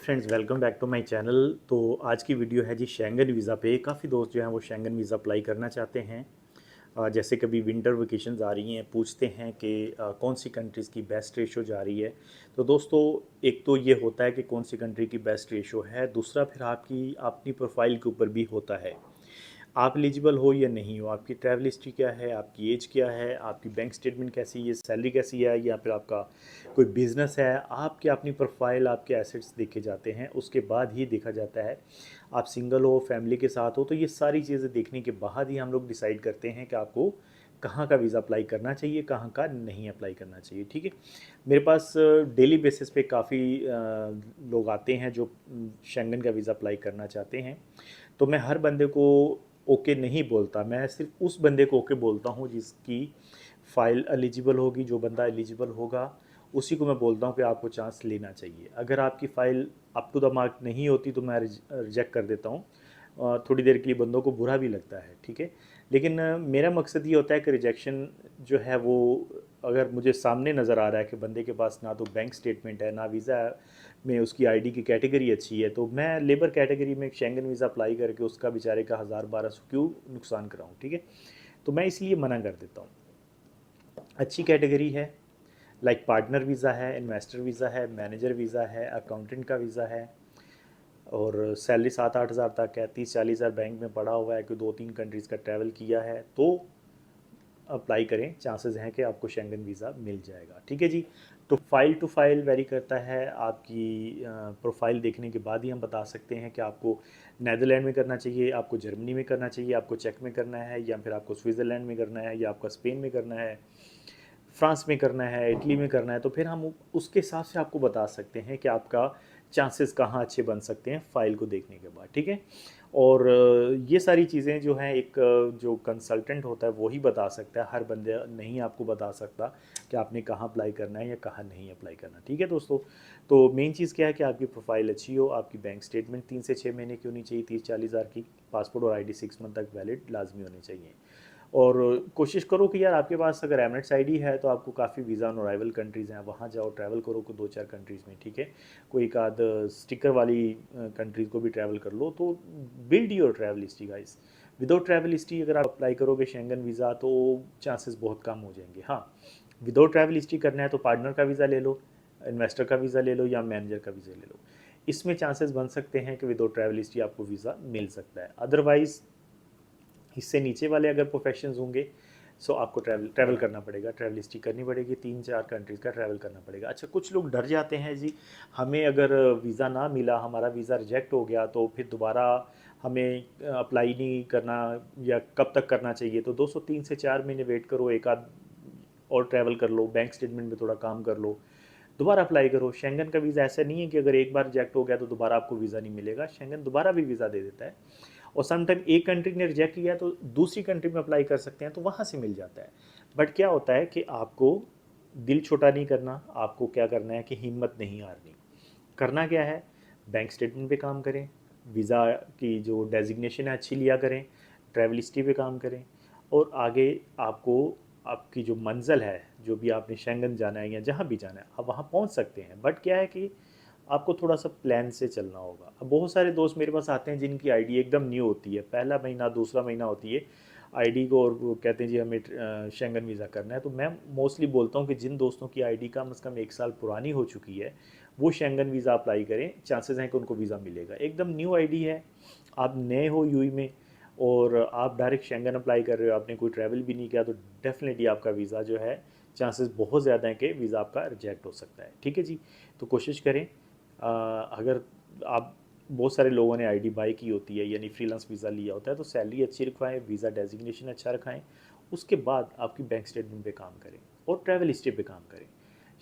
Friends, welcome back to my channel. तो आज की वीडियो है जी शेंगन वीज़ा पे। काफ़ी दोस्त जो हैं वो शेंगन वीज़ा अप्लाई करना चाहते हैं। जैसे कभी विंटर वेकेशंस आ रही हैं, पूछते हैं कि कौन सी कंट्रीज़ की बेस्ट रेशो जा रही है। तो दोस्तों, एक तो ये होता है कि कौन सी कंट्री की बेस्ट रेशो है, दूसरा फिर आपकी अपनी प्रोफाइल के ऊपर भी होता है। आप एलिजिबल हो या नहीं हो, आपकी ट्रैवल हिस्ट्री क्या है, आपकी एज क्या है, आपकी बैंक स्टेटमेंट कैसी है, सैलरी कैसी है, या फिर आपका कोई बिजनेस है। आपकी अपनी प्रोफाइल, आपके एसेट्स देखे जाते हैं, उसके बाद ही देखा जाता है आप सिंगल हो, फैमिली के साथ हो। तो ये सारी चीज़ें देखने के बाद ही हम लोग डिसाइड करते हैं कि आपको कहाँ का वीज़ा अप्लाई करना चाहिए, कहाँ का नहीं अप्लाई करना चाहिए। ठीक है, मेरे पास डेली बेसिस पे काफ़ी लोग आते हैं जो शेंगन का वीज़ा अप्लाई करना चाहते हैं। तो मैं हर बंदे को ओके नहीं बोलता, मैं सिर्फ उस बंदे को ओके बोलता हूँ जिसकी फ़ाइल एलिजिबल होगी। जो बंदा एलिजिबल होगा उसी को मैं बोलता हूँ कि आपको चांस लेना चाहिए। अगर आपकी file up to the mark नहीं होती तो मैं रिजेक्ट कर देता हूँ। थोड़ी देर के लिए बंदों को बुरा भी लगता है, ठीक है। लेकिन मेरा मकसद ये होता है कि रिजेक्शन जो है वो, अगर मुझे सामने नज़र आ रहा है कि बंदे के पास ना तो बैंक स्टेटमेंट है, ना वीज़ा में उसकी आईडी की कैटेगरी अच्छी है, तो मैं लेबर कैटेगरी में शेंगन वीज़ा अप्लाई करके उसका बेचारे का 1000-1200 क्यों नुकसान कराऊँ, ठीक है। तो मैं इसलिए मना कर देता हूँ। अच्छी कैटेगरी है, लाइक पार्टनर वीज़ा है, इन्वेस्टर वीज़ा है, मैनेजर वीज़ा है, अकाउंटेंट का वीज़ा है, और सैलरी 7-8 हज़ार तक है, 30-40 हज़ार बैंक में पड़ा हुआ है, कि 2-3 कंट्रीज़ का ट्रैवल किया है, तो अप्लाई करें। चांसेस हैं कि आपको शेंगन वीज़ा मिल जाएगा, ठीक है जी। तो फ़ाइल टू फ़ाइल वेरी करता है। आपकी प्रोफाइल देखने के बाद ही हम बता सकते हैं कि आपको नेदरलैंड में करना चाहिए, आपको जर्मनी में करना चाहिए, आपको चेक में करना है, या फिर आपको स्विट्ज़रलैंड में करना है, या आपका स्पेन में करना है, फ्रांस में करना है, इटली में करना है। तो फिर हम उसके हिसाब से आपको बता सकते हैं कि आपका चांसेस कहाँ अच्छे बन सकते हैं फ़ाइल को देखने के बाद, ठीक है। और ये सारी चीज़ें जो हैं, एक जो कंसल्टेंट होता है वो ही बता सकता है, हर बंदे नहीं आपको बता सकता कि आपने कहाँ अप्लाई करना है या कहाँ नहीं अप्लाई करना, ठीक है दोस्तों। तो मेन चीज़ क्या है कि आपकी प्रोफाइल अच्छी हो, आपकी बैंक स्टेटमेंट 3 से 6 महीने की होनी चाहिए, 30-40 हज़ार की, पासपोर्ट और आईडी 6 मंथ तक वैलिड लाजमी होनी चाहिए। और कोशिश करो कि यार, आपके पास अगर एमरेट्स आईडी है तो आपको काफ़ी वीज़ा ऑन अराइवल कंट्रीज़ हैं, वहाँ जाओ, ट्रैवल करो को 2-4 कंट्रीज़ में, ठीक है। कोई एक आध स्टिकर वाली कंट्रीज़ को भी ट्रैवल कर लो। तो build your travel history guys. Without travel history अगर आप अप्लाई करोगे शेंगन वीज़ा तो चांसेस बहुत कम हो जाएंगे। हाँ, विदाउट ट्रैवल हिस्ट्री करना है तो पार्टनर का वीज़ा ले लो, इन्वेस्टर का वीज़ा ले लो, या मैनेजर का वीज़ा ले लो। इसमें चांसेस बन सकते हैं कि विदाउट ट्रैवल हिस्ट्री आपको वीज़ा मिल सकता है। अदरवाइज़ इससे नीचे वाले अगर प्रोफेशंस होंगे, सो आपको ट्रैवल ट्रैवल करना पड़ेगा, ट्रैवल हिस्ट्री करनी पड़ेगी, 3-4 कंट्रीज़ का ट्रैवल करना पड़ेगा। अच्छा, कुछ लोग डर जाते हैं जी, हमें अगर वीज़ा ना मिला, हमारा वीज़ा रिजेक्ट हो गया, तो फिर दोबारा हमें अप्लाई नहीं करना, या कब तक करना चाहिए। तो दोस्तों, 3 से 4 महीने वेट करो, एक आध और ट्रैवल कर लो, बैंक स्टेटमेंट में थोड़ा काम कर लो, दोबारा अप्लाई करो। शेंगन का वीज़ा ऐसा नहीं है कि अगर एक बार रिजेक्ट हो गया तो दोबारा आपको वीज़ा नहीं मिलेगा। शेंगन दोबारा भी वीज़ा दे देता है, और समटाइम एक कंट्री ने रिजेक्ट किया तो दूसरी कंट्री में अप्लाई कर सकते हैं, तो वहाँ से मिल जाता है। बट क्या होता है कि आपको दिल छोटा नहीं करना, आपको क्या करना है कि हिम्मत नहीं हारनी। करना क्या है, बैंक स्टेटमेंट पे काम करें, वीज़ा की जो डेजिग्नेशन है अच्छी लिया करें, ट्रैवल हिस्ट्री पे काम करें, और आगे आपको आपकी जो मंजिल है, जो भी आपने शेंगन जाना है या जहाँ भी जाना है, आप वहाँ पहुँच सकते हैं। बट क्या है कि आपको थोड़ा सा प्लान से चलना होगा। अब बहुत सारे दोस्त मेरे पास आते हैं जिनकी आईडी एकदम न्यू होती है, पहला महीना दूसरा महीना होती है आईडी को, और वो कहते हैं जी हमें शेंगन वीज़ा करना है। तो मैं मोस्टली बोलता हूँ कि जिन दोस्तों की आईडी कम से कम 1 साल पुरानी हो चुकी है, वो शेंगन वीज़ा अप्लाई करें, चांसेस हैं कि उनको वीज़ा मिलेगा। एकदम न्यू आईडी है, आप नए हो यूई में, और आप डायरेक्ट शेंगन अप्लाई कर रहे हो, आपने कोई ट्रैवल भी नहीं किया, तो डेफिनेटली आपका वीज़ा जो है, चांसेस बहुत ज़्यादा हैं कि वीज़ा आपका रिजेक्ट हो सकता है, ठीक है जी। तो कोशिश करें, अगर आप, बहुत सारे लोगों ने आईडी बाई की होती है, यानी फ्रीलांस वीज़ा लिया होता है, तो सैलरी अच्छी रखवाएं, वीज़ा डेजिग्नेशन अच्छा रखाएं, उसके बाद आपकी बैंक स्टेटमेंट पे काम करें और ट्रैवल हिस्ट्री पे काम करें।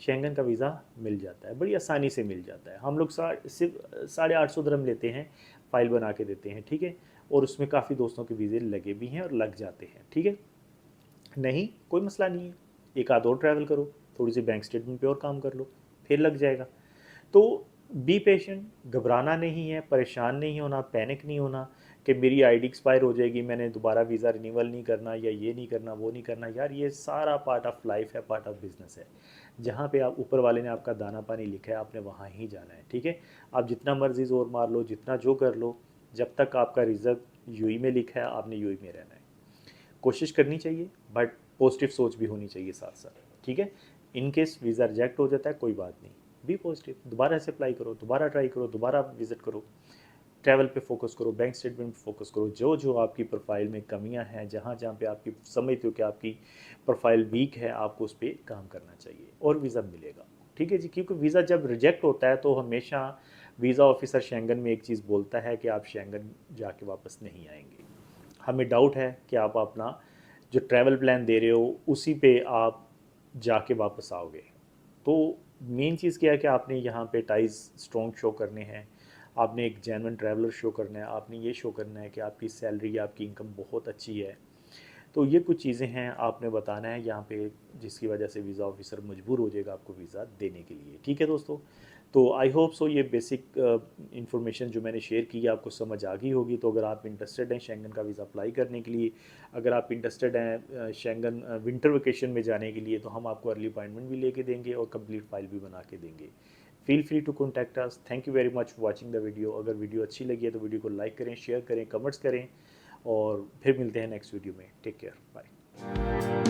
शेंगन का वीज़ा मिल जाता है, बड़ी आसानी से मिल जाता है। हम लोग सिर्फ 850 दिरहम लेते हैं, फ़ाइल बना के देते हैं, ठीक है। और उसमें काफ़ी दोस्तों के वीज़े लगे भी हैं और लग जाते हैं, ठीक है। नहीं, कोई मसला नहीं है, एक आध और ट्रैवल करो, थोड़ी सी बैंक स्टेटमेंट पे और काम कर लो, फिर लग जाएगा। तो बी पेशेंट, घबराना नहीं है, परेशान नहीं होना, पैनिक नहीं होना कि मेरी आईडी एक्सपायर हो जाएगी, मैंने दोबारा वीज़ा रिन्यूअल नहीं करना या ये नहीं करना वो नहीं करना। यार ये सारा पार्ट ऑफ लाइफ है, पार्ट ऑफ बिजनेस है। जहाँ पे आप ऊपर वाले ने आपका दाना पानी लिखा है आपने वहाँ ही जाना है, ठीक है। आप जितना मर्जी जोर मार लो, जितना जो कर लो, जब तक आपका रिजल्ट यूई में लिखा है आपने यूई में रहना है। कोशिश करनी चाहिए, बट पॉजिटिव सोच भी होनी चाहिए साथ साथ, ठीक है। इन केस वीज़ा रिजेक्ट हो जाता है कोई बात नहीं, बी पॉजिटिव, दोबारा से अप्लाई करो, दोबारा ट्राई करो, दोबारा विजिट करो, ट्रैवल पे फोकस करो, बैंक स्टेटमेंट पे फोकस करो। जो जो आपकी प्रोफाइल में कमियां हैं, जहाँ जहाँ पे आपकी समझते हो कि आपकी प्रोफाइल वीक है, आपको उस पर काम करना चाहिए और वीज़ा मिलेगा, ठीक है जी। क्योंकि वीज़ा जब रिजेक्ट होता है तो हमेशा वीज़ा ऑफिसर शेंगन में एक चीज़ बोलता है कि आप शेंगन जाके वापस नहीं आएंगे। हमें डाउट है कि आप अपना जो ट्रैवल प्लान दे रहे हो उसी पे आप जाके वापस आओगे। तो मेन चीज़ क्या है कि आपने यहाँ पे टाइज स्ट्रॉन्ग शो करने हैं, आपने एक जेन्युइन ट्रैवलर शो करना है, आपने ये शो करना है कि आपकी सैलरी आपकी इनकम बहुत अच्छी है। तो ये कुछ चीज़ें हैं आपने बताना है यहाँ पे, जिसकी वजह से वीज़ा ऑफिसर मजबूर हो जाएगा आपको वीज़ा देने के लिए, ठीक है दोस्तों। तो आई होप सो ये बेसिक इन्फॉर्मेशन जो मैंने शेयर की है आपको समझ आ गई होगी। तो अगर आप इंटरेस्टेड हैं शेंगन का वीज़ा अप्लाई करने के लिए, अगर आप इंटरेस्टेड हैं शेंगन विंटर वेकेशन में जाने के लिए, तो हम आपको अर्ली अपॉइंटमेंट भी लेके देंगे और कंप्लीट फाइल भी बना के देंगे। Feel free to contact us. Thank you very much for watching the video. अगर वीडियो अच्छी लगी है तो वीडियो को लाइक करें, शेयर करें, कमेंट्स करें और फिर मिलते हैं नेक्स्ट वीडियो में। Take care, bye.